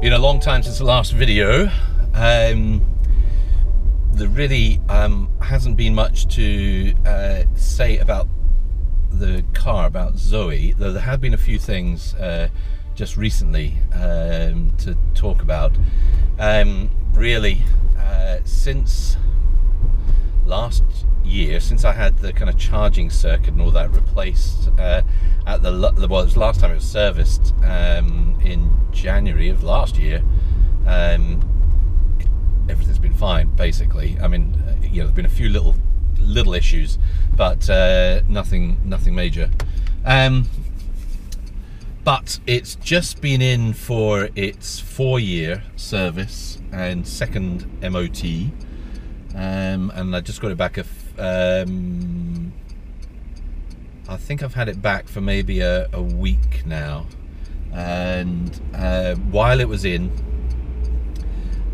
Been a long time since the last video. There really hasn't been much to say about the car, about Zoe, though there have been a few things just recently to talk about. Really, since last year, since I had the kind of charging circuit and all that replaced at well, it was last time it was serviced in January of last year, everything's been fine basically. I mean, you know, there's been a few little issues, but nothing major. But it's just been in for its 4-year service and second MOT, and I just got it back I think I've had it back for maybe a week now, and while it was in,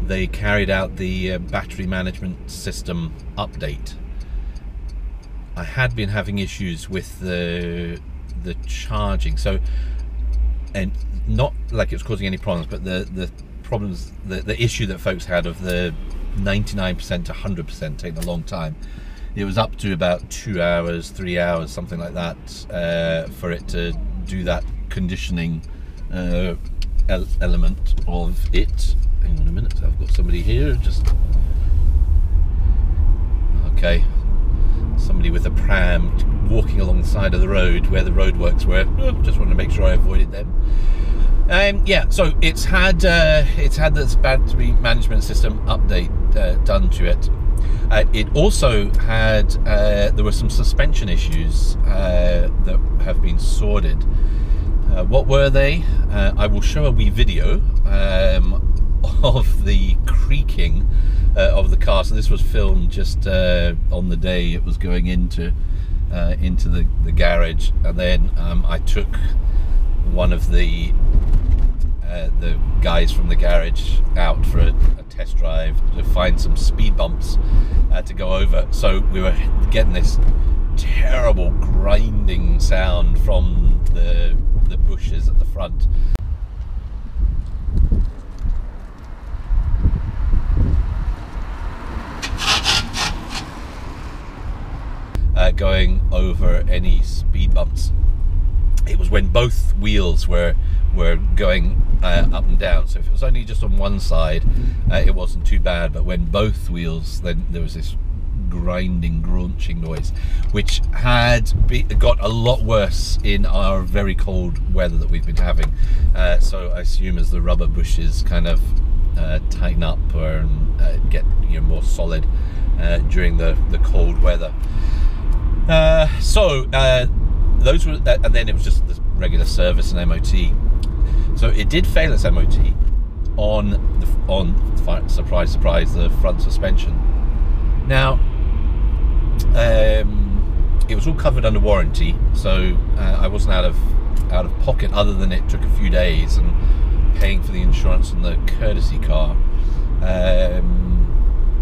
they carried out the battery management system update. I had been having issues with the charging, so, and not like it was causing any problems, but the problems, the issue that folks had of the 99% to 100% taking a long time. It was up to about 2 hours, 3 hours, something like that, for it to do that conditioning element of it. Hang on a minute, I've got somebody here, just... Okay. Somebody with a pram walking along the side of the road where the roadworks were. Just wanted to make sure I avoided them. Yeah, so it's had this battery management system update done to it. It also had there were some suspension issues that have been sorted. What were they? I will show a wee video of the creaking of the car. So this was filmed just on the day it was going into the garage, and then I took one of the guys from the garage out for a test drive to find some speed bumps to go over. So we were getting this terrible grinding sound from the bushes at the front. Going over any speed bumps. It was when both wheels were going up and down. So if it was only just on one side, it wasn't too bad. But when both wheels, then there was this grinding, grunching noise, which had got a lot worse in our very cold weather that we've been having. So I assume as the rubber bushes kind of tighten up or get more solid during the cold weather. Those were, and then it was just the regular service and MOT. So it did fail its MOT on surprise, surprise, the front suspension. Now, it was all covered under warranty, so I wasn't out of pocket, other than it took a few days and paying for the insurance on the courtesy car.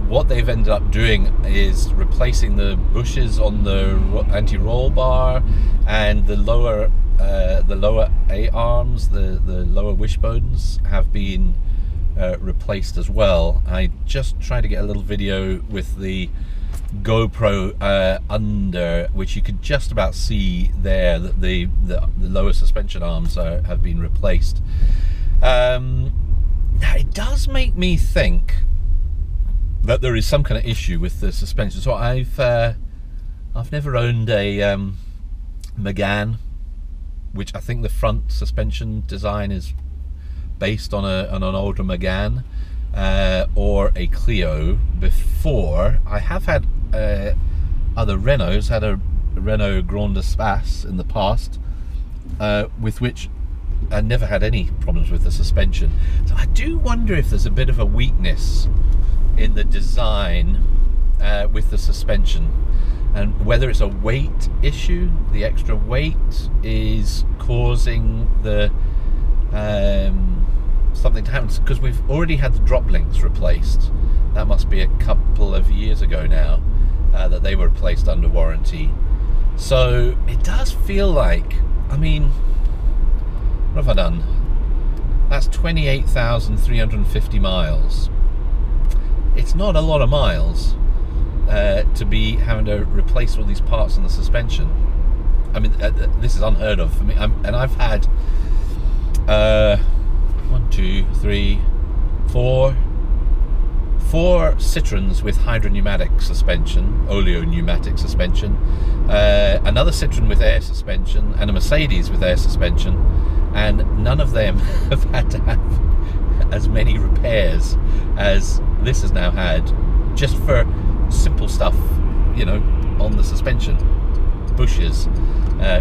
What they've ended up doing is replacing the bushes on the anti-roll bar and the lower A-arms, the lower wishbones have been replaced as well. I just tried to get a little video with the GoPro under, which you could just about see there that the lower suspension arms have been replaced. Now it does make me think that there is some kind of issue with the suspension. So I've never owned a Megane, which I think the front suspension design is based on an older Megane or a Clio before. I have had other Renaults, had a Renault Grand Espace in the past, with which I never had any problems with the suspension. So I do wonder if there's a bit of a weakness in the design with the suspension, and whether it's a weight issue. The extra weight is causing the something to happen, because we've already had the drop links replaced. That must be a couple of years ago now that they were replaced under warranty. So it does feel like, I mean, what have I done? That's 28,350 miles. It's not a lot of miles to be having to replace all these parts on the suspension. I mean, this is unheard of for me. And I've had 1, 2, 3, 4 Citroens with hydropneumatic suspension, oleo-pneumatic suspension, another Citroen with air suspension, and a Mercedes with air suspension, and none of them have had to have as many repairs as this has now had, just for simple stuff, you know, on the suspension, bushes,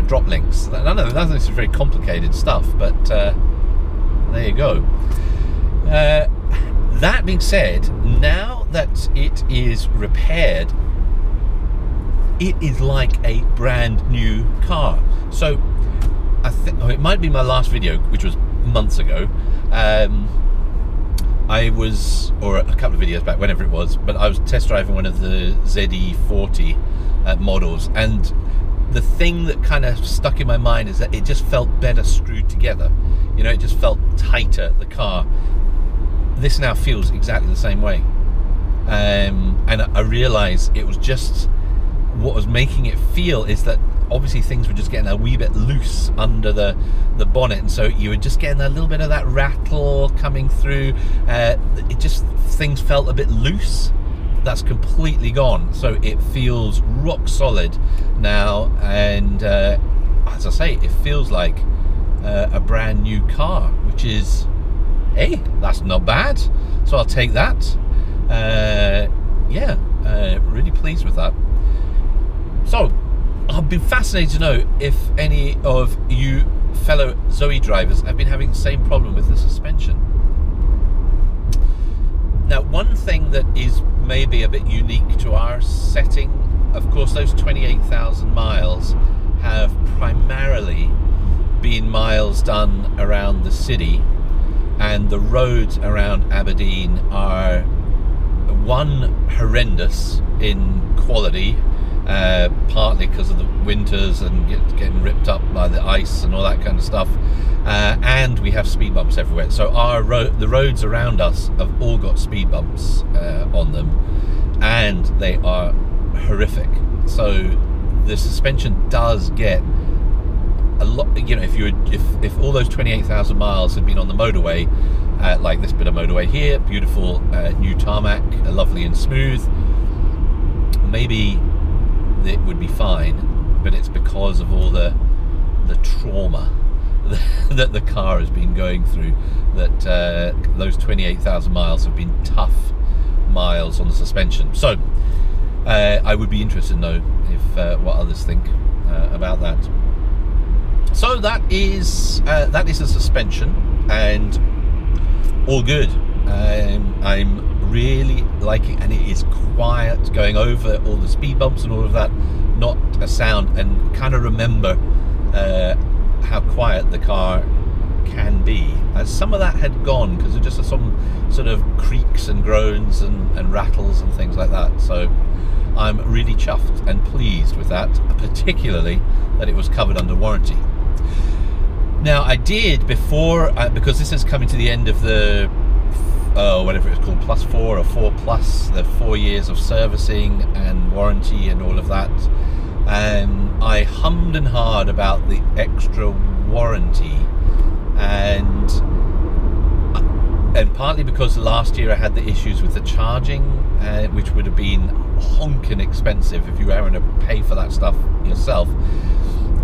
drop links. None of this is very complicated stuff, but there you go. That being said, now that it is repaired, it is like a brand new car. So I think it might be my last video, which was months ago. I was, or a couple of videos back, whenever it was, but I was test driving one of the ZE 40 models, and the thing that kind of stuck in my mind is that it just felt better screwed together. You know, it just felt tighter, the car. This now feels exactly the same way, and I realised it was just what was making it feel is that obviously things were just getting a wee bit loose under the bonnet, and so you were just getting a little bit of that rattle coming through. It just, things felt a bit loose. That's completely gone, so it feels rock solid now, and as I say, it feels like a brand new car, which is, hey, that's not bad. So I'll take that. Yeah, really pleased with that. So I've been fascinated to know if any of you fellow Zoe drivers have been having the same problem with the suspension. Now, one thing that is maybe a bit unique to our setting, of course, those 28,000 miles have primarily been miles done around the city, and the roads around Aberdeen are, one, horrendous in quality, partly because of the winters and getting ripped up by the ice and all that kind of stuff, and we have speed bumps everywhere. So the roads around us have all got speed bumps on them, and they are horrific. So the suspension does get a lot, you know, if all those 28,000 miles had been on the motorway, like this bit of motorway here, beautiful new tarmac, lovely and smooth, maybe it would be fine, but it's because of all the trauma that the car has been going through that those 28,000 miles have been tough miles on the suspension. So I would be interested to know if what others think about that. So that is the suspension, and all good. I'm really liking, and it is quiet going over all the speed bumps and all of that, not a sound, and kind of remember how quiet the car can be. Some of that had gone because of just some sort of creaks and groans and rattles and things like that. So I'm really chuffed and pleased with that, particularly that it was covered under warranty. Now, I did before, because this is coming to the end of the whatever it's called, +4 or 4+, the 4 years of servicing and warranty and all of that, I hummed and hawed about the extra warranty, and partly because last year I had the issues with the charging, which would have been honking expensive if you were having to pay for that stuff yourself.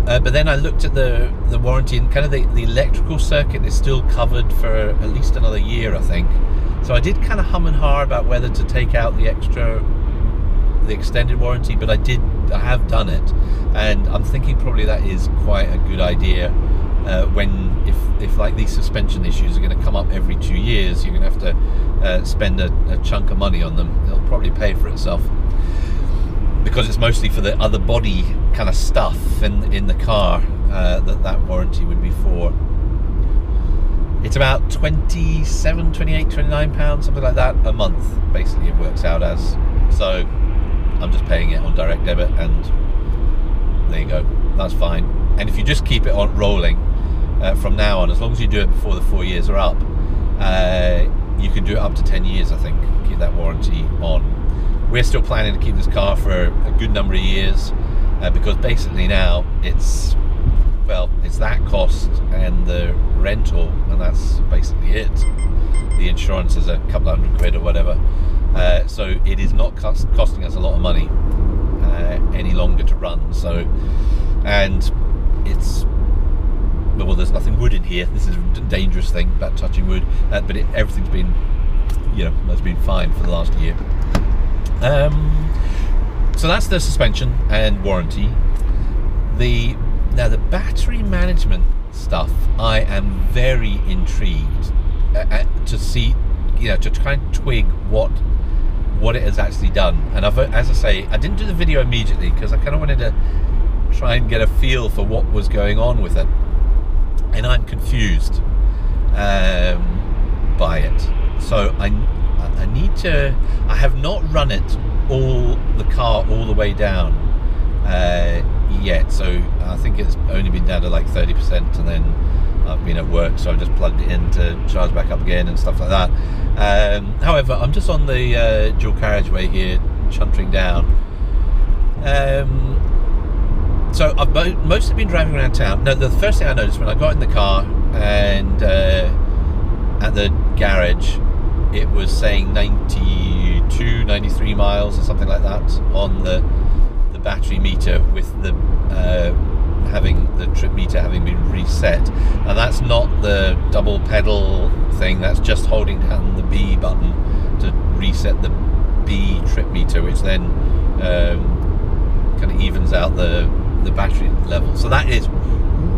But then I looked at the warranty, and kind of the electrical circuit is still covered for at least another year, I think. So I did kind of hum and haw about whether to take out the extended warranty, but I have done it, and I'm thinking probably that is quite a good idea. If like these suspension issues are going to come up every 2 years, you're going to have to spend a chunk of money on them. It'll probably pay for itself, because it's mostly for the other body kind of stuff in the car that warranty would be for. It's about 27, 28, 29 pounds, something like that, a month, basically it works out as. So I'm just paying it on direct debit, and there you go, that's fine. And if you just keep it on rolling, from now on, as long as you do it before the 4 years are up. You can do it up to 10 years, I think, keep that warranty on. We're still planning to keep this car for a good number of years, because basically now it's that cost and the rental, and that's basically it. The insurance is a couple of £100 or whatever, so it is not costing us a lot of money any longer to run. So, and it's, well, there's nothing wood in here. This is a dangerous thing about touching wood, but everything's been, has been fine for the last year. So that's the suspension and warranty. Now the battery management stuff, I am very intrigued to see, to try and twig what it has actually done. And as I say, I didn't do the video immediately because I kind of wanted to try and get a feel for what was going on with it. And I'm confused by it. So I need to. I have not run it the car all the way down yet. So I think it's only been down to like 30%, and then I've been at work, so I've just plugged it in to charge back up again and stuff like that. However, I'm just on the dual carriageway here, chuntering down. So I've mostly been driving around town. Now, the first thing I noticed when I got in the car and at the garage, it was saying 92, 93 miles or something like that on the battery meter, with the trip meter having been reset. And that's not the double pedal thing, that's just holding down the B button to reset the B trip meter, which then kind of evens out the battery level. So that is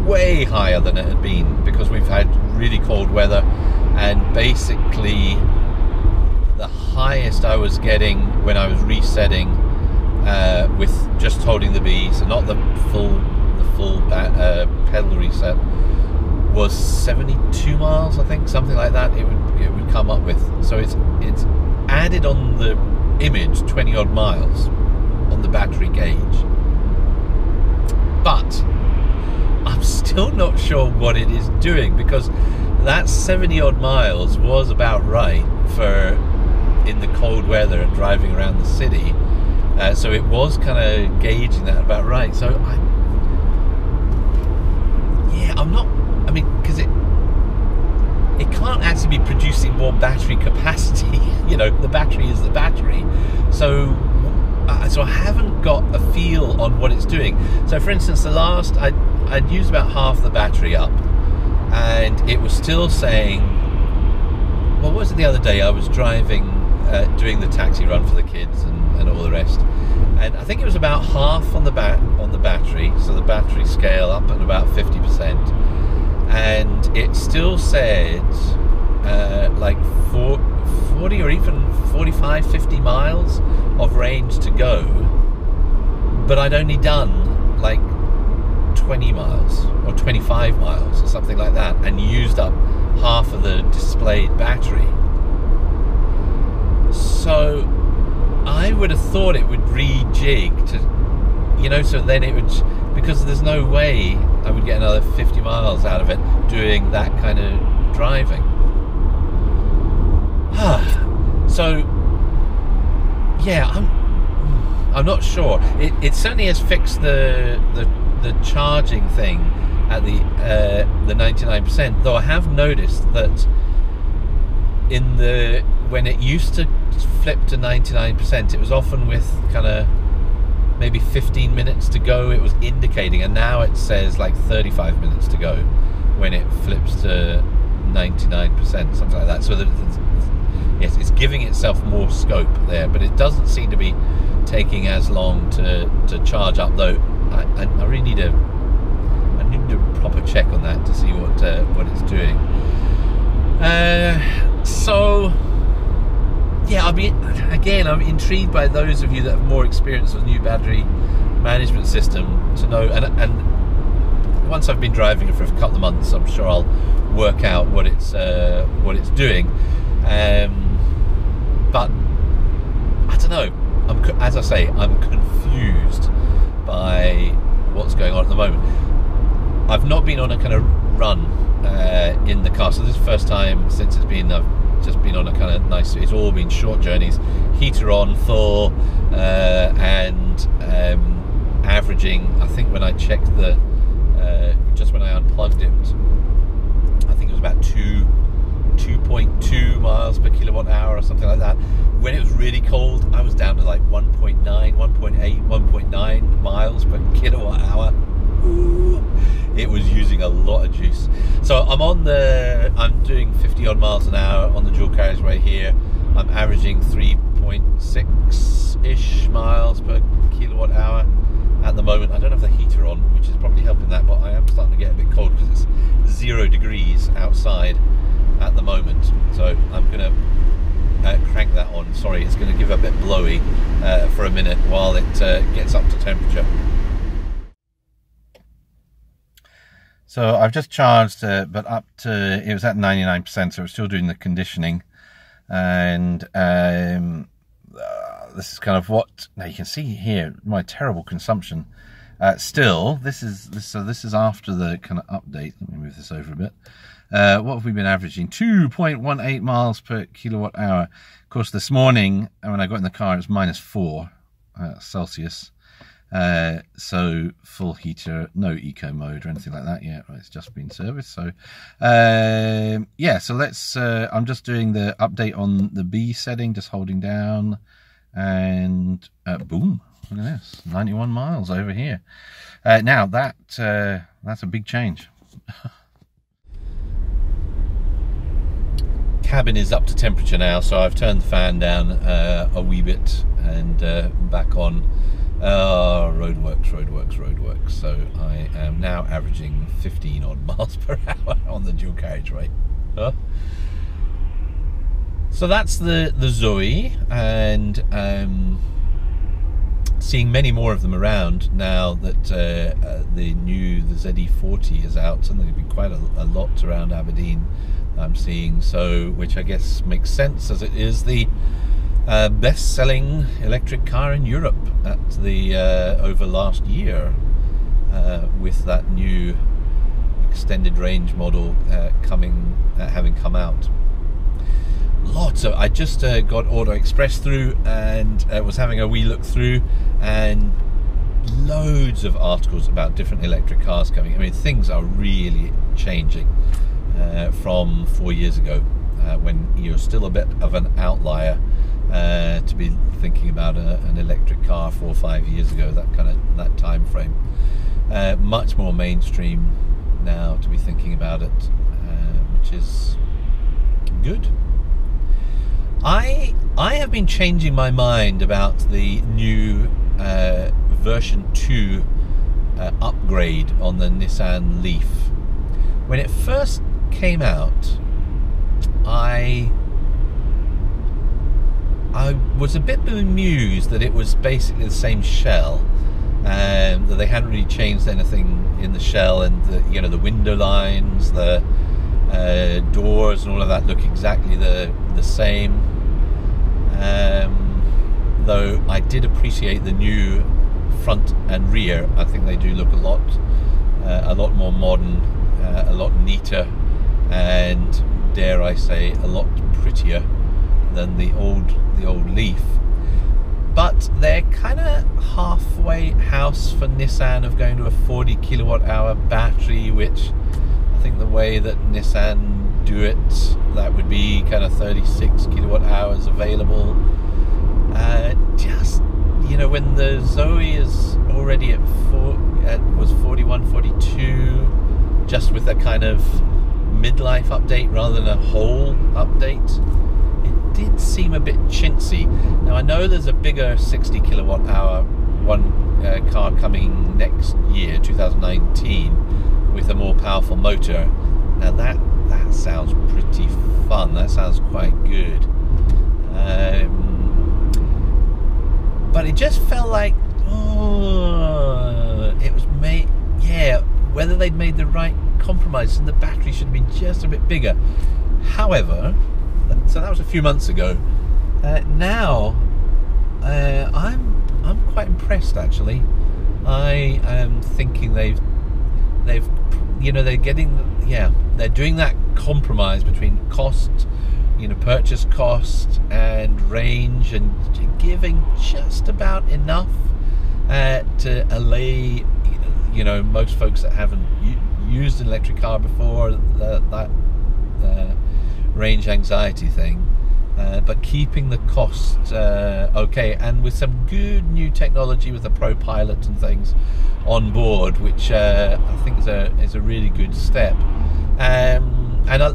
way higher than it had been, because we've had really cold weather, and basically the highest I was getting when I was resetting with just holding the B, so not the full pedal reset, was 72 miles, I think, something like that. It would come up with. So it's added on the image 20 odd miles on the battery gauge, but I'm still not sure what it is doing, because that 70 odd miles was about right for in the cold weather and driving around the city. So it was kind of gauging that about right. So I'm not, because it can't actually be producing more battery capacity. The battery is the battery. So I haven't got a feel on what it's doing. So for instance, I'd used about half the battery up, and it was still saying, well, what was it the other day? I was driving, doing the taxi run for the kids and all the rest, and I think it was about half on the battery, so the battery scale up at about 50%, and it still said like 40 or even 45, 50 miles of range to go, but I'd only done like 20 miles or 25 miles or something like that, and used up half of the displayed battery. So I would have thought it would rejig to, so then it would, because there's no way I would get another 50 miles out of it doing that kind of driving. So yeah, I'm not sure. It certainly has fixed the charging thing at the 99%, though I have noticed that when it used to flip to 99%, it was often with kind of maybe 15 minutes to go it was indicating, and now it says like 35 minutes to go when it flips to 99%, something like that. So that yes, it's giving itself more scope there, but it doesn't seem to be taking as long to charge up, though I really need a proper check on that to see what it's doing. So yeah, I'm intrigued by those of you that have more experience with new battery management system to know, and once I've been driving it for a couple of months, I'm sure I'll work out what it's doing. But I don't know. As I say, I'm confused by what's going on at the moment. I've not been on a kind of run in the car. So this is the first time since I've just been on a kind of nice, it's all been short journeys, heater on full, and averaging, I think when I checked the just when I unplugged it, I think it was about 2.2 miles per kilowatt hour or something like that. When it was really cold, I was down to like 1.9, 1.8, 1.9 miles per kilowatt hour. Ooh, it was using a lot of juice. So I'm doing 50 odd miles an hour on the dual carriageway here. I'm averaging 3.6-ish miles per kilowatt hour at the moment. I don't have the heater on, which is probably helping that, but I am starting to get a bit cold because it's 0 degrees outside at the moment. So I'm going to crank that on. Sorry, it's going to give a bit blowy for a minute while it gets up to temperature. So I've just charged, but up to, it was at 99%, so we're still doing the conditioning. And this is kind of what, now you can see here, my terrible consumption. Still, this is after the kind of update. Let me move this over a bit. What have we been averaging? 2.18 miles per kilowatt hour. Of course, this morning, when I got in the car, it was -4 Celsius. So full heater, no eco mode or anything like that yet. Right, it's just been serviced. So yeah, so let's I'm just doing the update on the B setting, just holding down, and boom, look at this, 91 miles over here. Now that's a big change. Cabin is up to temperature now, so I've turned the fan down a wee bit and back on. Roadworks. So I am now averaging 15 odd miles per hour on the dual carriageway. So that's the Zoe, and seeing many more of them around now that the ZE 40 is out. And there's been quite a lot around Aberdeen I'm seeing, so which I guess makes sense, as it is the best-selling electric car in Europe at the over last year, with that new extended range model having come out. Lots of, I just got Auto Express through and was having a wee look through, and loads of articles about different electric cars coming. I mean, things are really changing from 4 years ago, when you're still a bit of an outlier to be thinking about an electric car 4 or 5 years ago, that time frame. Much more mainstream now to be thinking about it, which is good. I have been changing my mind about the new version 2 upgrade on the Nissan Leaf. When it first came out, I was a bit bemused that it was basically the same shell, and that they hadn't really changed anything in the shell, and the window lines, the doors and all of that look exactly the same. Though I did appreciate the new front and rear. I think they do look a lot more modern, a lot neater, and dare I say a lot prettier than the old Leaf. But they're kind of halfway house for Nissan of going to a 40 kilowatt hour battery, which I think the way that Nissan do it, that would be kind of 36 kilowatt hours available. Just, when the Zoe is already was 41, 42, just with a kind of midlife update rather than a whole update, it did seem a bit chintzy. Now I know there's a bigger 60 kilowatt hour car coming next year, 2019, with a more powerful motor. Now that sounds pretty fun. That sounds quite good. But it just felt like, it was made, whether they'd made the right compromise, and the battery should have been just a bit bigger. However, so that was a few months ago. Now, I'm quite impressed actually. I am thinking they've you know, they're doing that compromise between cost, you know, purchase cost and range, and giving just about enough to allay, you know, most folks that haven't used an electric car before, that range anxiety thing, but keeping the cost okay, and with some good new technology with the Pro Pilot and things on board, which I think is a really good step. And I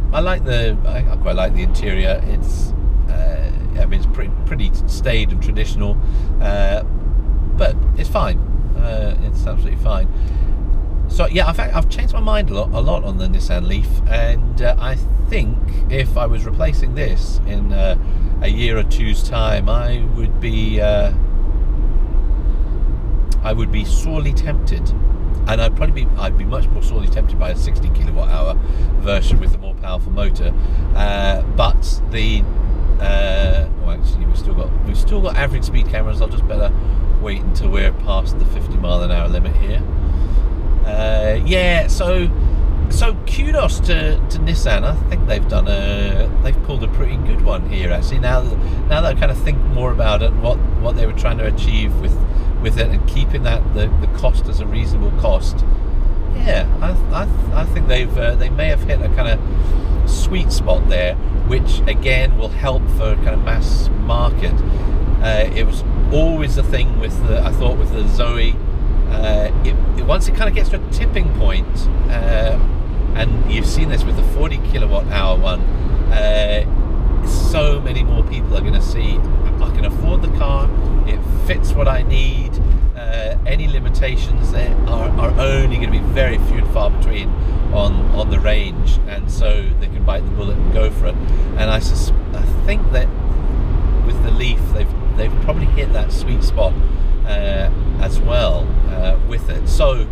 quite like the interior. It's I mean, it's pretty staid and traditional, but it's fine. It's absolutely fine. So yeah, in fact, I've changed my mind a lot on the Nissan Leaf, and I think if I was replacing this in a year or two's time, I would be sorely tempted, and I'd be much more sorely tempted by a 60 kilowatt-hour version with a more powerful motor. But the well, actually, we've still got average speed cameras. I'll just better wait until we're past the 50-mile-an-hour limit here. Yeah, so kudos to Nissan. I think they've pulled a pretty good one here, actually. Now that I kind of think more about it, what they were trying to achieve with it, and keeping the cost as a reasonable cost. Yeah, I think they may have hit a kind of sweet spot there, which again will help for kind of mass market. It was always the thing with the Zoe. Once it kind of gets to a tipping point, and you've seen this with the 40 kilowatt-hour one, so many more people are going to see, I can afford the car, it fits what I need, any limitations there are only going to be very few and far between on the range, and so they can bite the bullet and go for it. And I think that with the Leaf, they've probably hit that sweet spot as well with it. So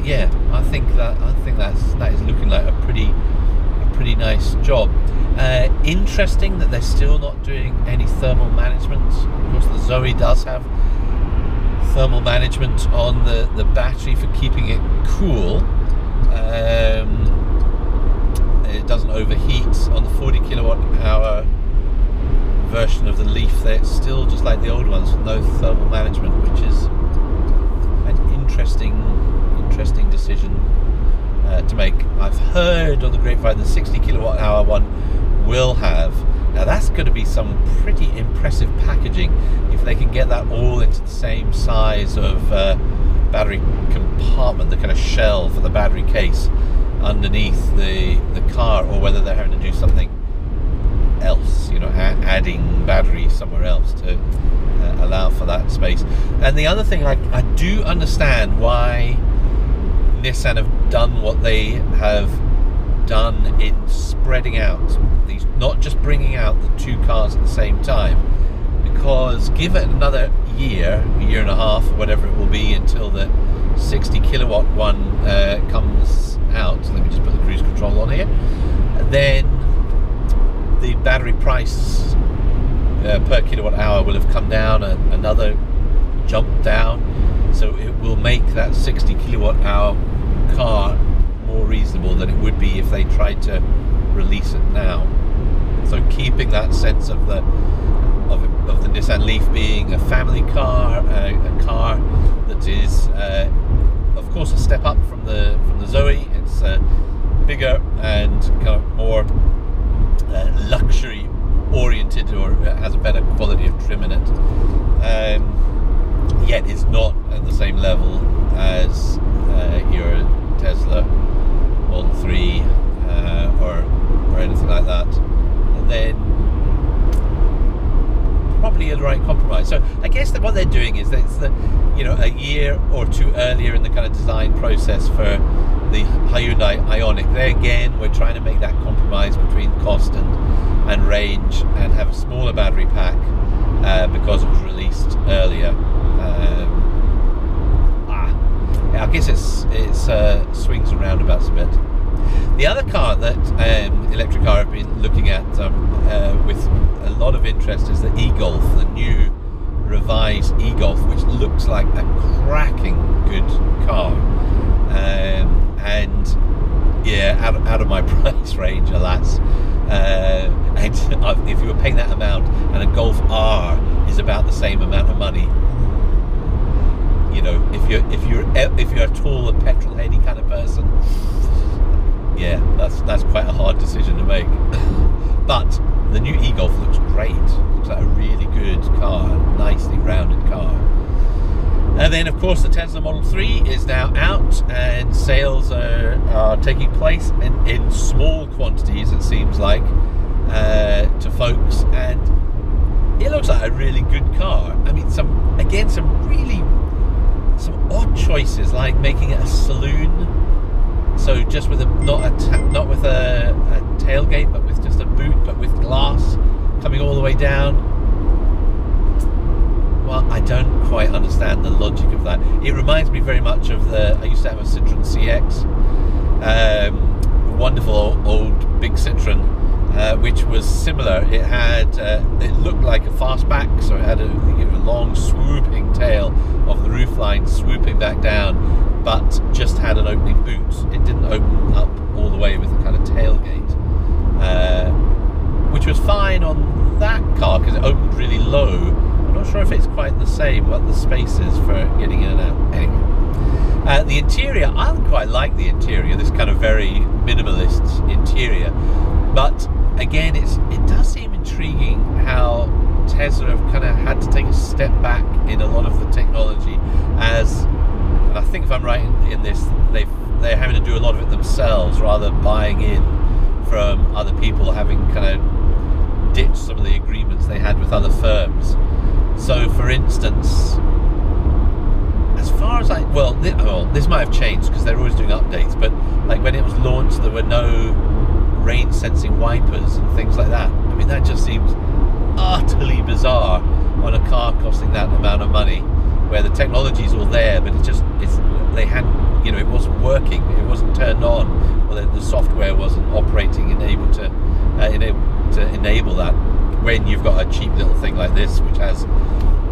yeah, I think that is looking like a pretty nice job. Interesting that they're still not doing any thermal management. Of course, the Zoe does have thermal management on the battery for keeping it cool. It doesn't overheat. On the 40 kilowatt hour version of the Leaf, they're still just like the old ones, with no thermal management, which is an interesting decision to make. I've heard on the grapevine the 60 kilowatt hour one will have. Now that's going to be some pretty impressive packaging if they can get that all into the same size of battery compartment, the kind of shell for the battery case underneath the car, or whether they're having to do something else, you know, adding battery somewhere else to allow for that space. And the other thing, I do understand why Nissan have done what they have done in spreading out these, not just bringing out the two cars at the same time, because give it another year and a half, whatever it will be, until the 60 kilowatt one comes out. So let me just put the cruise control on here. Then the battery price per kilowatt hour will have come down another jump down, so it will make that 60 kilowatt hour car more reasonable than it would be if they tried to release it now. So keeping that sense of the Nissan Leaf being a family car, a car that is of course a step up from the Zoe. It's bigger and kind of more luxury oriented, or has a better quality of trim in it, yet is not at the same level as your Tesla Model 3 or anything like that. And then probably the right compromise. So I guess that what they're doing is that it's a year or two earlier in the kind of design process for the Hyundai Ioniq. There again, we're trying to make that compromise between cost and range, and have a smaller battery pack because it was released earlier. I guess it's swings and roundabouts a bit. The other car that electric car have been looking at with a lot of interest is the e-Golf, the new revised e-Golf, which looks like a cracking good car. and yeah, out of my price range, alas. And if you were paying that amount, and a Golf R is about the same amount of money, you know, if you're a tall and petrol heady kind of person, yeah, that's quite a hard decision to make. But the new e-Golf looks great. Looks like a really good car, nicely rounded car. And then, of course, the Tesla Model 3 is now out, and sales are taking place in small quantities, it seems like, to folks. And it looks like a really good car. I mean, some odd choices, like making it a saloon, so just with not with a tailgate, but with just a boot, but with glass coming all the way down. Well, I don't quite understand the logic of that. It reminds me very much of I used to have a Citroen CX, wonderful old big Citroen, which was similar. It had, it looked like a fastback, so it had a long swooping tail of the roofline swooping back down, but just had an opening boot. It didn't open up all the way with a kind of tailgate, which was fine on that car because it opened really low. I'm not sure if it's quite the same, what the space is for getting in and out. Anyway, the interior, I quite like the interior, this kind of very minimalist interior. But again, it does seem intriguing how Tesla have kind of had to take a step back in a lot of the technology, and I think if I'm right in this, they're having to do a lot of it themselves rather than buying in from other people, having kind of ditched some of the agreements they had with other firms. So, for instance, as far as this might have changed because they're always doing updates, but like when it was launched, there were no rain sensing wipers and things like that. I mean, that just seems utterly bizarre on a car costing that amount of money, where the technology's all there, but they hadn't, you know, it wasn't working, it wasn't turned on, or the software wasn't operating and able to enable that, when you've got a cheap little thing like this which has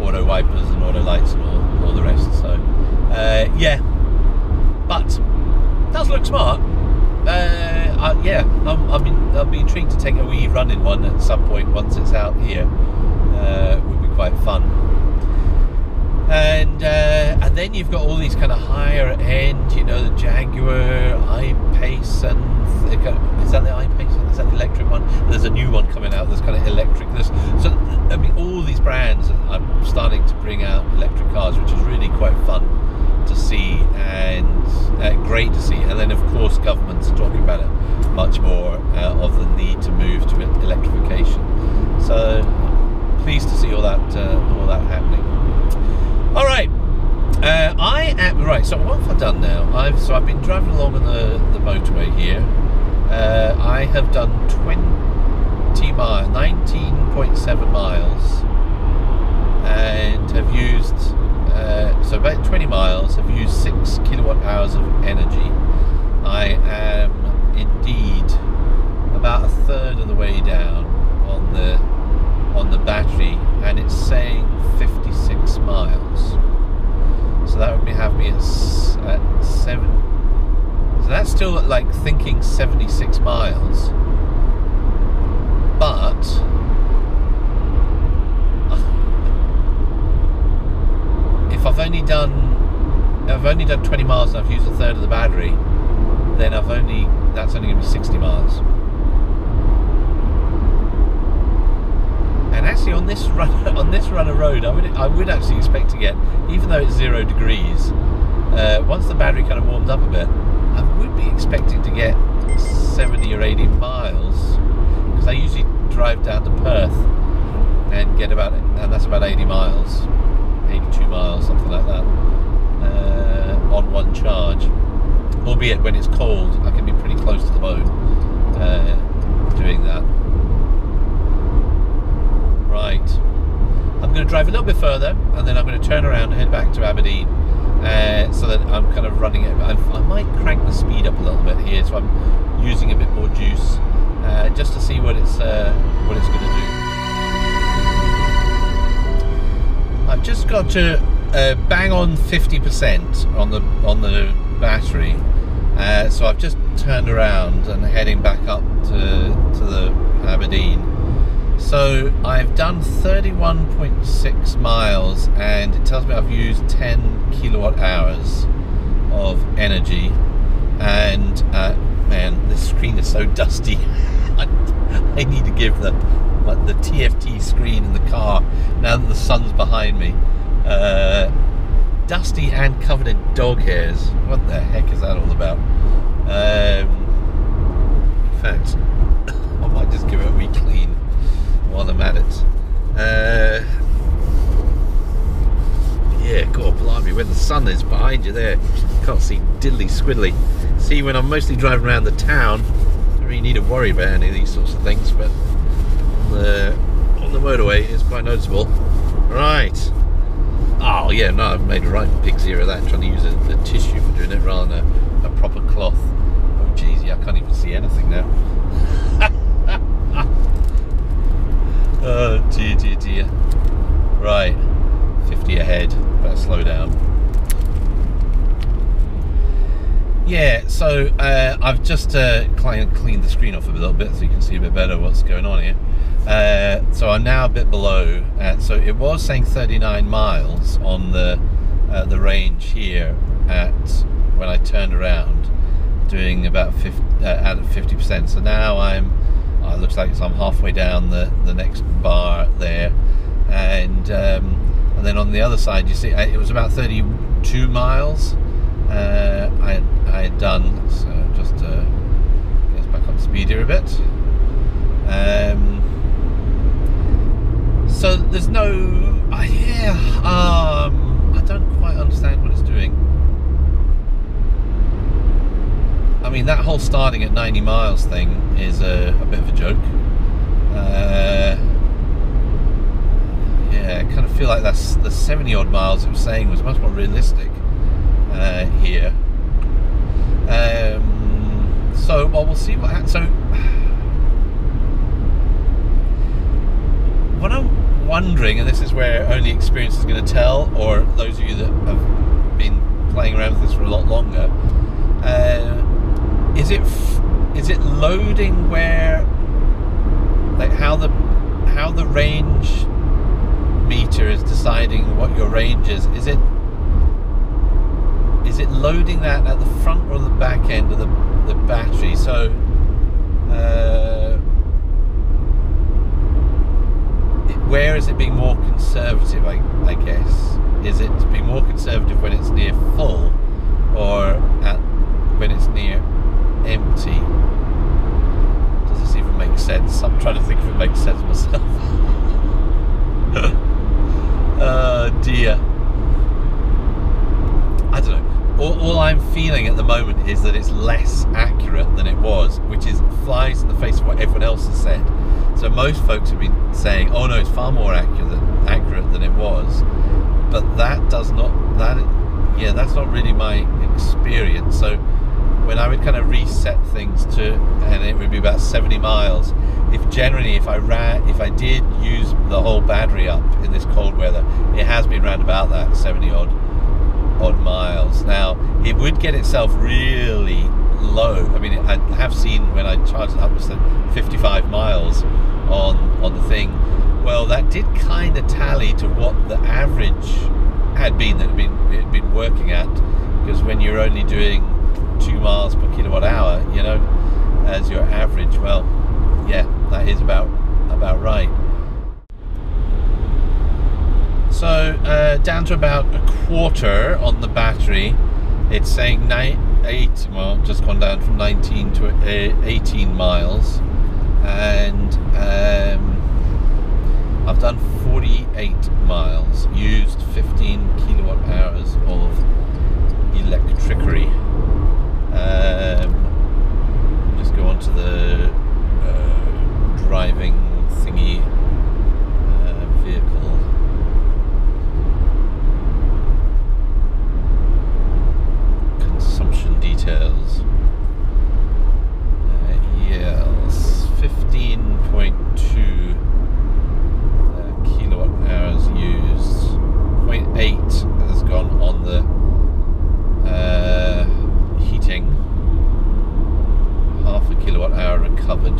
auto wipers and auto lights and all the rest. So yeah, but it does look smart. Yeah, I'll be intrigued to take a wee run in one at some point once it's out here. Would be quite fun. And then you've got all these kind of higher end, you know, the Jaguar I-Pace, and is that the I-Pace? Is that the electric one? There's a new one coming out that's kind of electric. So I mean, all these brands are starting to bring out electric cars, which is really quite fun to see, and great to see. And then, of course, governments are talking about it much more, of the need to move to electrification. So pleased to see all that happening. All right, I am right. So what have I done now? I've been driving along on the motorway here. I have done 19.7 miles, and have used so about 20 miles. Have used 6 kilowatt hours of energy. I am indeed about a third of the way down on the battery, and it's saying 56 miles. So that would have me at 7. So that's still like thinking 76 miles. But if I've only done 20 miles and I've used a third of the battery, then that's only going to be 60 miles. And actually, on this run of road, I would actually expect to get, even though it's 0 degrees, once the battery kind of warmed up a bit, I would be expecting to get 70 or 80 miles, because I usually drive down to Perth and get and that's about 80 miles, 82 miles, something like that, on one charge. Albeit when it's cold, I can be pretty close to the boat doing that. Right, I'm going to drive a little bit further, and then I'm going to turn around and head back to Aberdeen, so that I'm kind of running it. I might crank the speed up a little bit here, so I'm using a bit more juice, just to see what it's going to do. I've just got to bang on 50% on the battery. So I've just turned around and heading back up to the Aberdeen. So I've done 31.6 miles and it tells me I've used 10 kilowatt hours of energy. And man, this screen is so dusty. I need to give the TFT screen in the car, now that the sun's behind me, dusty and covered in dog hairs. What the heck is that all about? In fact, I might just give it a wee clean while I'm at it. Yeah, God blimey, when the sun is behind you there, you can't see diddly squiddly. See, when I'm mostly driving around the town, I don't really need to worry about any of these sorts of things, but on the motorway it's quite noticeable. Right. Oh yeah, no, I've made a right pig's ear of that, trying to use a tissue for doing it rather than a proper cloth. Oh jeez, yeah, I can't even see anything now. Oh dear. Right, 50 ahead, better slow down. Yeah, so I've just cleaned the screen off a little bit so you can see a bit better what's going on here. So I'm now a bit below, so it was saying 39 miles on the range here when I turned around, doing about 50%. So now it looks like I'm halfway down the next bar there, and then on the other side you see it was about 32 miles I had done. So just get us back up to speed here a bit. So there's no, I don't quite understand what it's doing. I mean, that whole starting at 90 miles thing is a bit of a joke. Yeah, I kind of feel like that's the 70 odd miles it was saying was much more realistic here. So, well, we'll see what happens. So, what I'm wondering, and this is where only experience is going to tell, or those of you that have been playing around with this for a lot longer, is it loading where, like, how the range meter is deciding what your range is? Is it loading that at the front or the back end of the battery? So where is it being more conservative, I guess? Is it being more conservative when it's near full, or when it's near empty? Does this even make sense? I'm trying to think if it makes sense myself. Oh dear. I don't know. All I'm feeling at the moment is that it's less accurate than it was, which flies in the face of what everyone else has said. So most folks have been saying, oh no, it's far more accurate than it was. But that's not really my experience. So when I would kind of reset things and it would be about 70 miles, if I did use the whole battery up in this cold weather, it has been round about that 70 odd miles. Now it would get itself really low. I mean, I have seen when I charged it up, it was 55 miles on the thing. Well, that did kind of tally to what the average had been, that it had been working at, because when you're only doing 2 miles per kilowatt hour, you know, as your average, well, yeah, that is about right. So down to about a quarter on the battery. It's saying just gone down from 19 to 18 miles, and I've done 48 miles, used 15 kilowatt hours of electricity. Just go on to the driving thingy, vehicle. Consumption details. Yes, 15.2 kilowatt hours used. 0.8 has gone on the covered.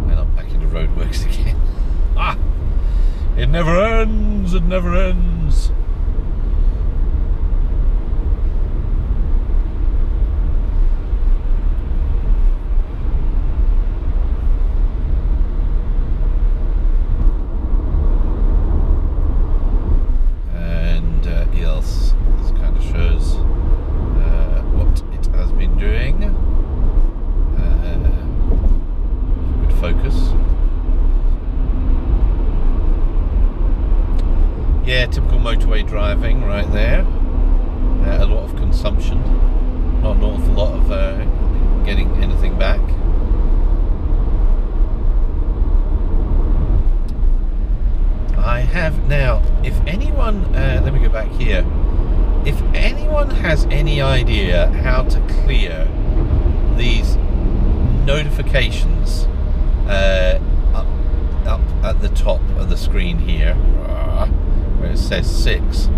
And I'm back into roadworks again. Ah! It never ends, it never ends. Yeah, typical motorway driving right there. A lot of consumption, not an awful lot of getting anything back. I have now, if anyone, let me go back here. If anyone has any idea how to clear these notifications up at the top of the screen here, where it says 6.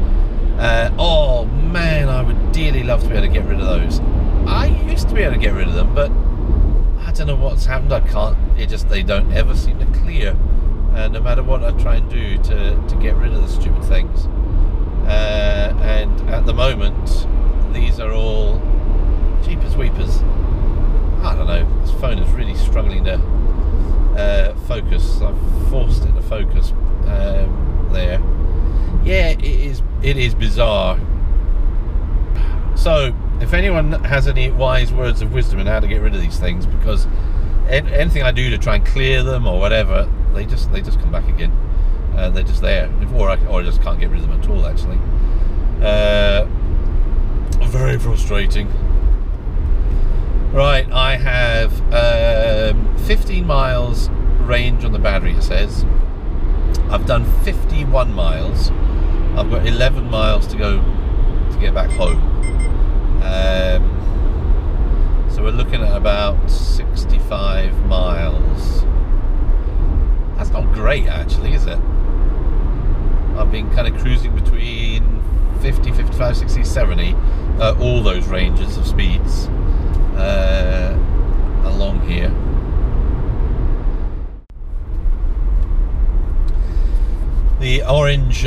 Oh man, I would dearly love to be able to get rid of those. I used to be able to get rid of them, but I don't know what's happened. I can't. They don't ever seem to clear, no matter what I try and do to get rid of the stupid things. And at the moment, these are all jeepers weepers. I don't know. This phone is really struggling to focus. I've forced it to focus there. Yeah, it is bizarre. So, if anyone has any wise words of wisdom on how to get rid of these things, because anything I do to try and clear them or whatever, they just come back again. They're just there, or I just can't get rid of them at all. Actually, very frustrating. Right, I have 15 miles range on the battery. It says I've done 51 miles. I've got 11 miles to go to get back home. So we're looking at about 65 miles. That's not great, actually, is it? I've been kind of cruising between 50, 55, 60, 70, all those ranges of speeds along here. The orange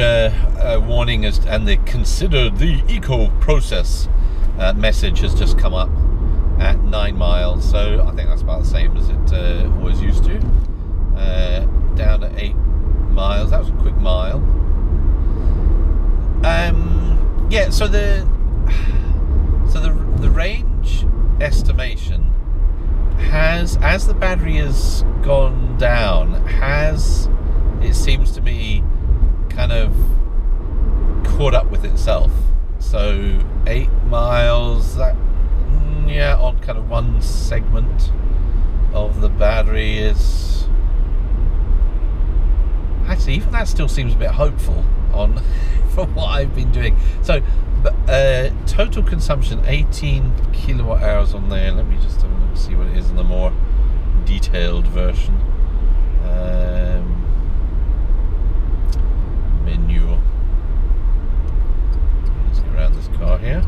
warning and the considered the eco process message has just come up at 9 miles, so I think that's about the same as it always used to. Down at 8 miles. That was a quick mile. Yeah, so the range estimation has, as the battery has gone down, it seems to me, kind of caught up with itself. So 8 miles, that, yeah, on kind of one segment of the battery is, actually, even that still seems a bit hopeful on from what I've been doing. So total consumption 18 kilowatt hours on there. Let me just have a look and see what it is in the more detailed version. Menu. Let's get around this car here.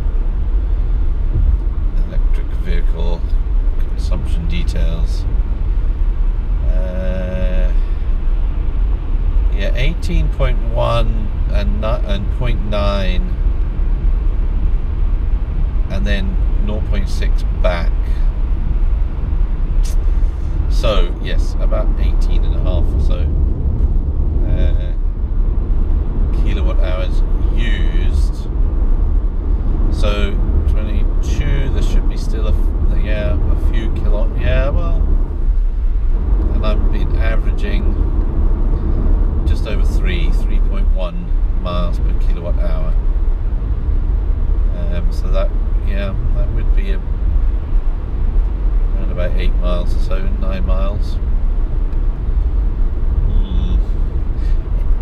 Electric vehicle consumption details. Yeah, 18.1 and 0.9, and then 0.6 back. So yes, about 18 and a half or so kilowatt hours used. So 22. There should be still a few kilowatt. Yeah, well, and I've been averaging just over 3.1 miles per kilowatt hour. So that would be around about 8 miles or so, 9 miles.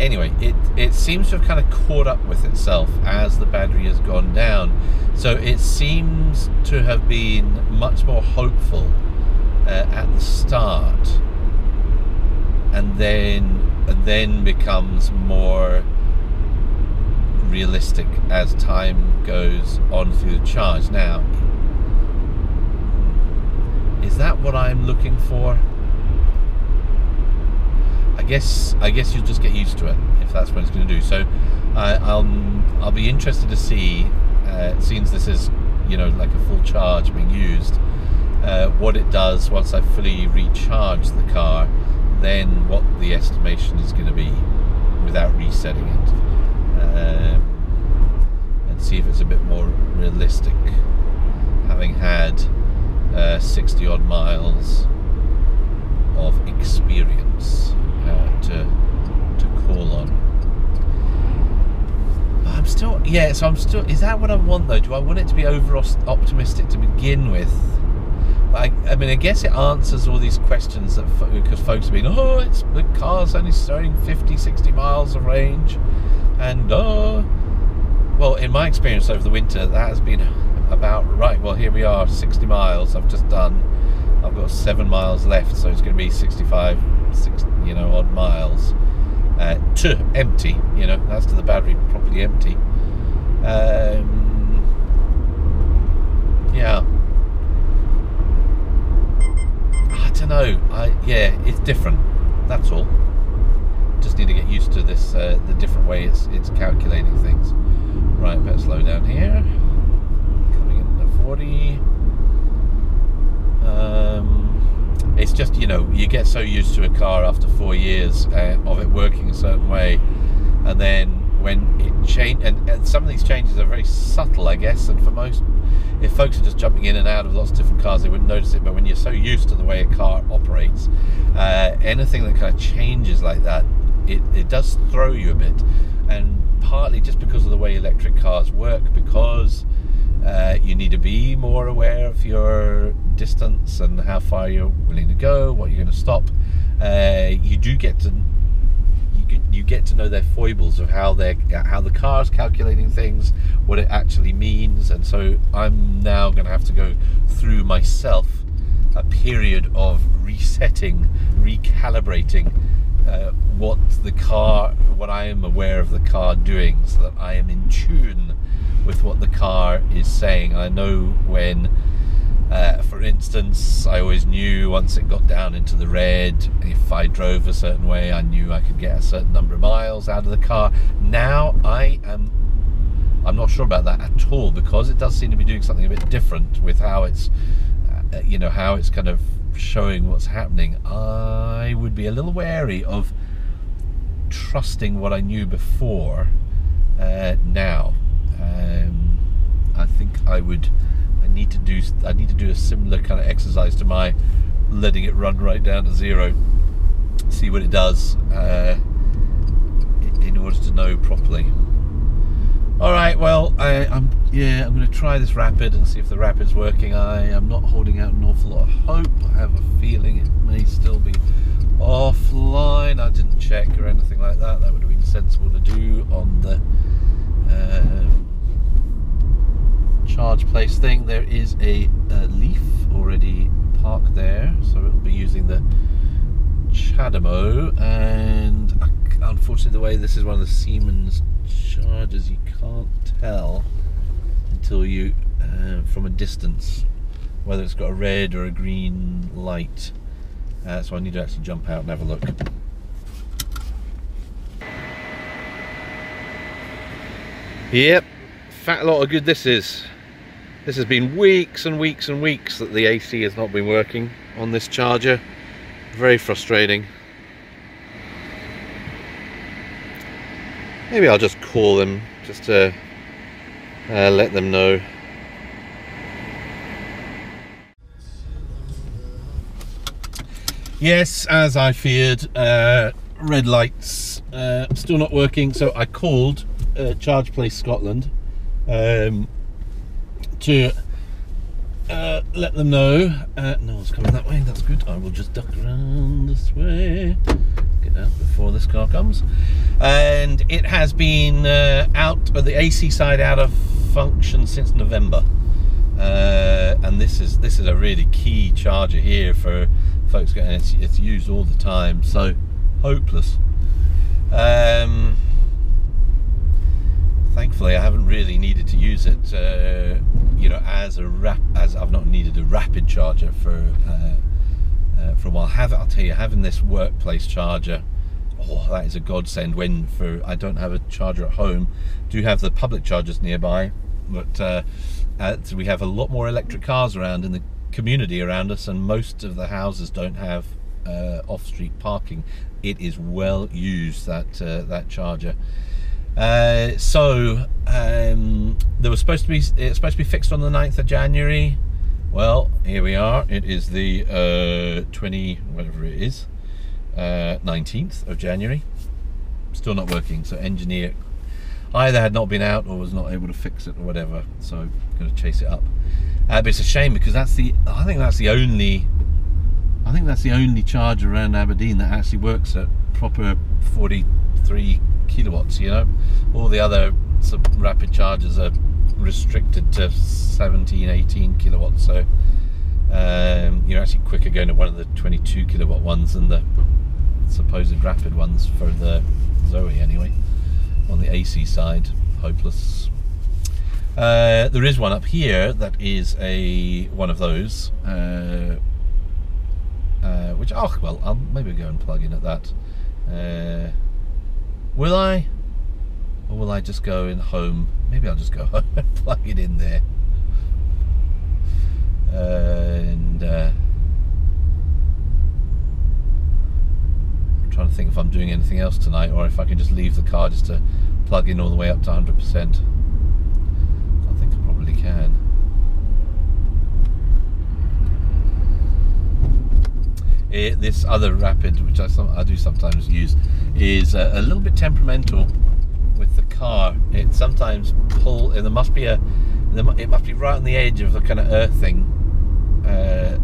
Anyway, it seems to have kind of caught up with itself as the battery has gone down. So it seems to have been much more hopeful at the start, and then becomes more realistic as time goes on through the charge. Now, before. I guess you'll just get used to it if that's what it's going to do. So I'll be interested to see, since this is, you know, like a full charge being used, what it does once I fully recharge the car, then what the estimation is going to be without resetting it, and see if it's a bit more realistic, having had 60 odd miles of experience to call on. I'm still, yeah, so I'm still, is that what I want though? Do I want it to be over optimistic to begin with? I mean, I guess it answers all these questions that, because folks have been, oh, the car's only showing 50, 60 miles of range, and well, in my experience over the winter, that has been about right. Well, here we are, 60 miles I've just done. I've got 7 miles left, so it's going to be 65, you know, odd miles to empty. You know, that's to the battery properly empty. Yeah. I don't know. Yeah, it's different. That's all. Just need to get used to this, the different way it's calculating things. Right, better slow down here. Coming in at 40. It's just, you know, you get so used to a car after 4 years of it working a certain way, and then when it change, and some of these changes are very subtle, I guess, and for most, if folks are just jumping in and out of lots of different cars, they wouldn't notice it. But when you're so used to the way a car operates, anything that kind of changes like that, it does throw you a bit. And partly just because of the way electric cars work, because you need to be more aware of your distance and how far you're willing to go, what you're going to stop. You do get to know their foibles of how the car's calculating things, what it actually means. And so I'm now going to have to go through myself a period of resetting, recalibrating what I am aware of the car doing, so that I am in tune with what the car is saying. I know when, for instance, I always knew once it got down into the red, if I drove a certain way, I knew I could get a certain number of miles out of the car. Now I'm not sure about that at all, because it does seem to be doing something a bit different with how it's, you know, how it's kind of showing what's happening. I would be a little wary of trusting what I knew before now. I think I need to do a similar kind of exercise to my letting it run right down to zero, see what it does, in order to know properly. All right, well, I'm going to try this rapid and see if the rapid's working. I am not holding out an awful lot of hope. I have a feeling it may still be offline. I didn't check or anything like that. That would have been sensible to do on the charge place thing. There is a Leaf already parked there, so it'll be using the Chademo, and unfortunately the way this is one of the Siemens chargers, you can't tell until you from a distance whether it's got a red or a green light, so I need to actually jump out and have a look. Yep, fat lot of good this is. This has been weeks and weeks and weeks that the AC has not been working on this charger. Very frustrating. Maybe I'll just call them just to let them know. Yes, as I feared, red lights still not working, so I called Charge Place Scotland to let them know. No one's coming that way, that's good. I will just duck around this way, get out before this car comes. And it has been out of the AC side, out of function since November. And this is a really key charger here for folks getting it. It's used all the time, so hopeless. Thankfully, I haven't really needed to use it, you know, as I've not needed a rapid charger for for a while. I'll tell you, having this workplace charger, oh, that is a godsend. When I don't have a charger at home, do have the public chargers nearby, but so we have a lot more electric cars around in the community around us, and most of the houses don't have off-street parking. It is well used, that charger. So there was it's supposed to be fixed on the 9th of January. Well, here we are. It is the 19th of January. Still not working. So engineer either had not been out or was not able to fix it or whatever. So I'm going to chase it up. But it's a shame, because I think that's the only charger around Aberdeen that actually works at proper 43 kilowatts. You know, all the other rapid chargers are restricted to 17, 18 kilowatts. So you're actually quicker going to one of the 22 kilowatt ones than the supposed rapid ones for the Zoe anyway. On the AC side, hopeless. There is one up here that is one of those, which, oh well, I'll maybe go and plug in at that. Will I? Or will I just go in home? Maybe I'll just go home and plug it in there. And I'm trying to think if I'm doing anything else tonight, or if I can just leave the car just to plug in all the way up to 100%. I think I probably can. This other rapid, which I do sometimes use, is a little bit temperamental with the car. It sometimes it must be right on the edge of the kind of earthing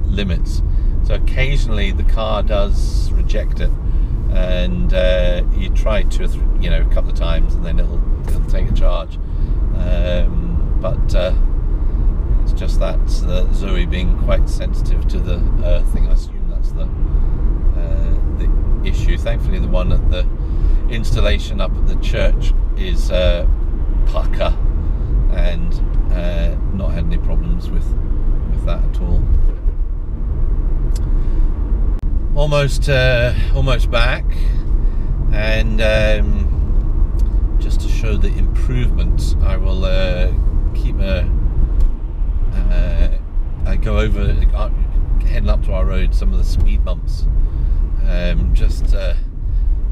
limits. So occasionally the car does reject it, and you try a couple of times, and then it'll take a charge. But it's just that the Zoe being quite sensitive to the earthing. I assume that's the issue. Thankfully, the one at the installation up at the church is pucker, and not had any problems with that at all. Almost back, and just to show the improvements, I will I go over heading up to our road some of the speed bumps,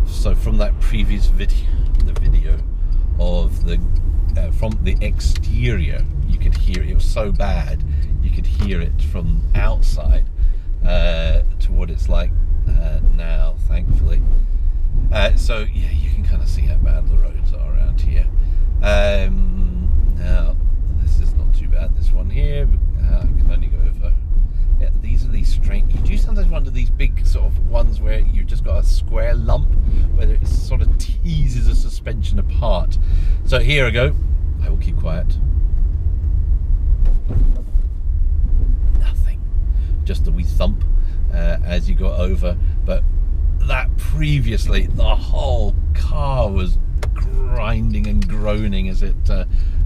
so from that previous video of from the exterior, you could hear it was so bad you could hear it from outside to what it's like now, thankfully. So yeah, you can kind of see how bad the roads are around here. Now this is not too bad, this one here, but I can only go over. Yeah, these are these strange. You do sometimes wonder, these big sort of ones where you've just got a square lump, whether it sort of teases a suspension apart. So here I go. I will keep quiet. Nothing. Just a wee thump as you go over. But that previously, the whole car was grinding and groaning as it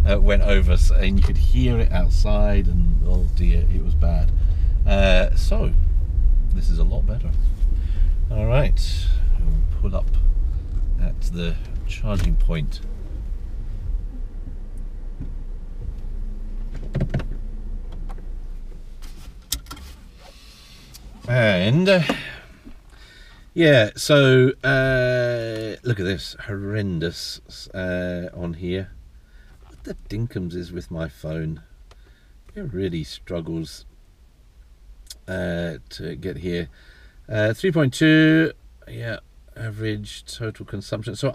went over, and you could hear it outside, and oh dear, it was bad. So this is a lot better. All right, we'll pull up at the charging point. And yeah, so look at this, horrendous on here. What the dinkums is with my phone? It really struggles to get here. 3.2, yeah, average total consumption. So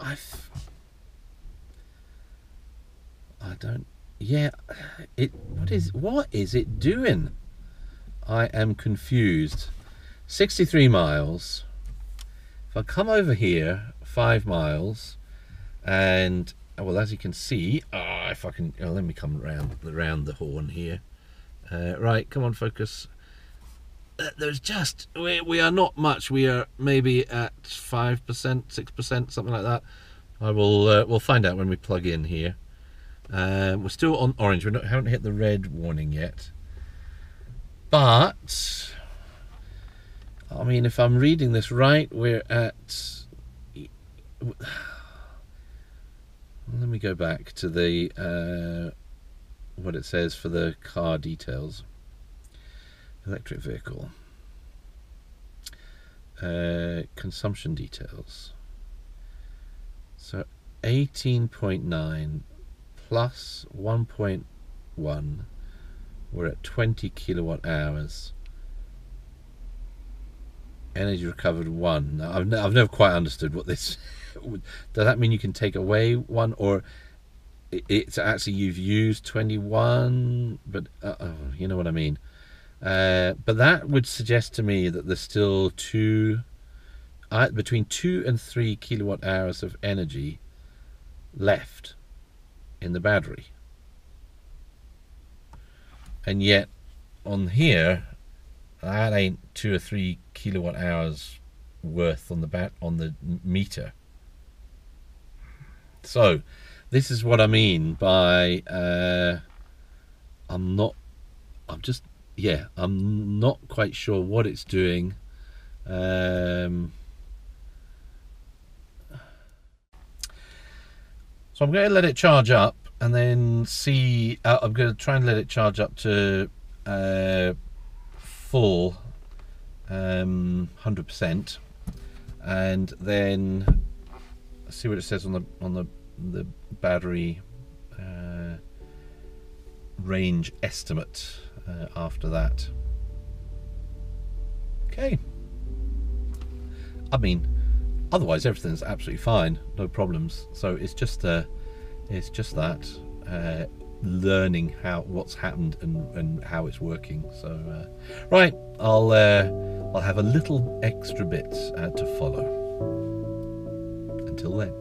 what is it doing? I am confused. 63 miles. If I come over here 5 miles, and well, as you can see, if I can, let me come around the horn here. Right, come on, focus. There's just, we are not much. We are maybe at 5%, 6%, something like that. We'll find out when we plug in here. We're still on orange. We haven't hit the red warning yet. But mean, if I'm reading this right, we're at... Let me go back to the what it says for the car details. Electric vehicle. Consumption details. So 18.9 plus 1.1, we're at 20 kilowatt hours. Energy recovered 1. Now, I've never quite understood what this does. That mean you can take away 1, or it's actually you've used 21? But you know what I mean. But that would suggest to me that there's still between 2 and 3 kilowatt hours of energy left in the battery. And yet on here, that ain't 2 or 3 kilowatt hours worth on the meter. So this is what I mean by I'm not quite sure what it's doing. So I'm going to let it charge up and then see. I'm going to try and let it charge up to full 100%, and then see what it says on the battery range estimate after that. Okay. I mean, otherwise everything's absolutely fine, no problems. So it's just that learning what's happened and how it's working. So right, I'll have a little extra bit to follow. Until then.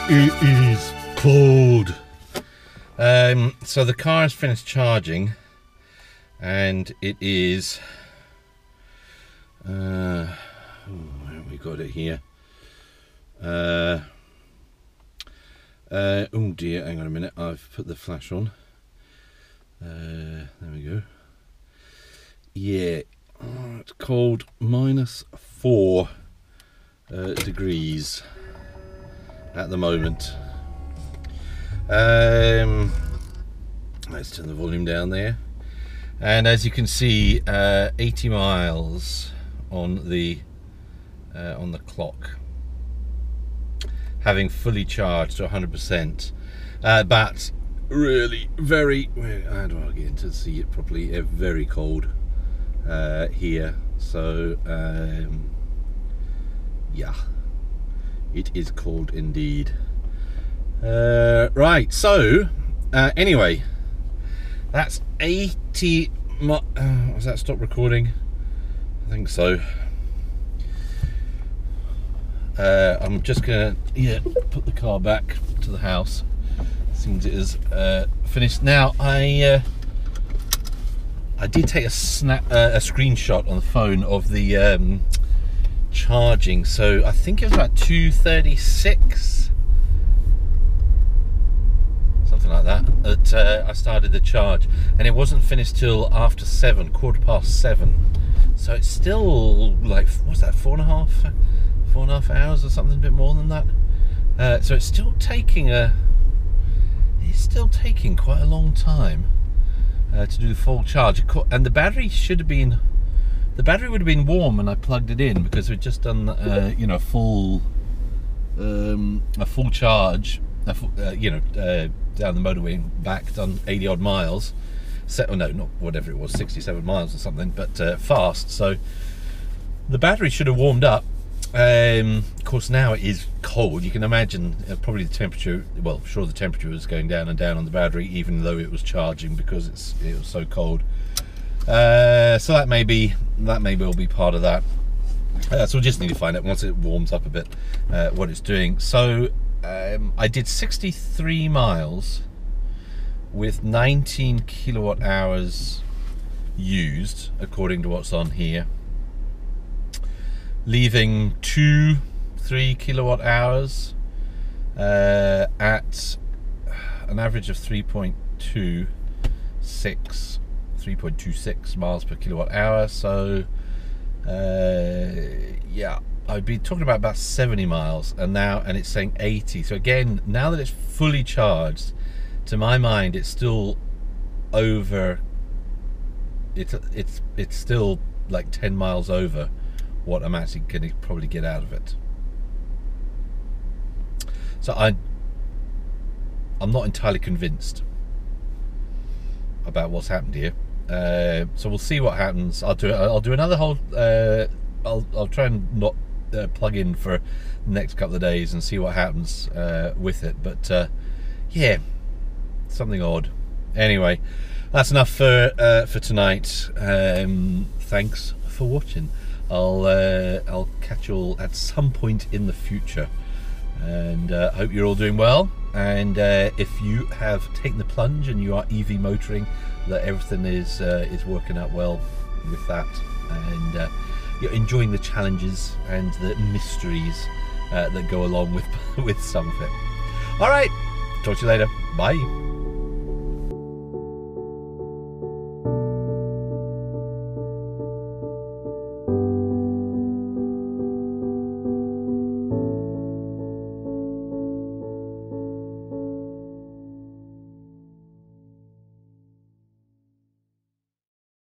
It is cold. So the car has finished charging, and it is where have we got it here? Oh dear, hang on a minute, I've put the flash on. There we go. Yeah, it's cold, -4 degrees at the moment. Let's turn the volume down there, and as you can see, 80 miles on the clock, having fully charged to 100%, but really very, how do I get into see it properly? Very cold here, so yeah, it is cold indeed. Right, so anyway, that's 80 was that stop recording? I think so. I'm just gonna put the car back to the house. Seems it is finished now. I did take a screenshot on the phone of the charging, so I think it was about 2:36, something like that, I started the charge, and it wasn't finished till after 7, 7:15. So it's still like, what's that, 4.5 hours or something, a bit more than that. So it's still taking quite a long time to do the full charge, and the battery would have been warm when I plugged it in, because we'd just done full a full charge, you know, down the motorway and back, done 80 odd miles. Oh no, not whatever it was, 67 miles or something, but fast. So the battery should have warmed up. Of course, now it is cold. You can imagine probably the temperature. Well, sure, the temperature was going down and down on the battery, even though it was charging, because it was so cold. So that may well be part of that. So we'll just need to find out once it warms up a bit what it's doing. So I did 63 miles with 19 kilowatt hours used, according to what's on here, leaving 3 kilowatt hours at an average of 3.26 miles per kilowatt hour. So yeah, I'd be talking about 70 miles, and it's saying 80. So again, now that it's fully charged, to my mind, it's still over. It's still like 10 miles over what I'm actually going to probably get out of it. So I'm not entirely convinced about what's happened here. So we'll see what happens. I'll do another whole. I'll try and not plug in for the next couple of days and see what happens with it. But yeah, something odd. Anyway, that's enough for tonight. Thanks for watching. I'll catch you all at some point in the future, and hope you're all doing well. And if you have taken the plunge and you are EV motoring, that everything is working out well with that, and you're enjoying the challenges and the mysteries that go along with some of it. All right, talk to you later. Bye.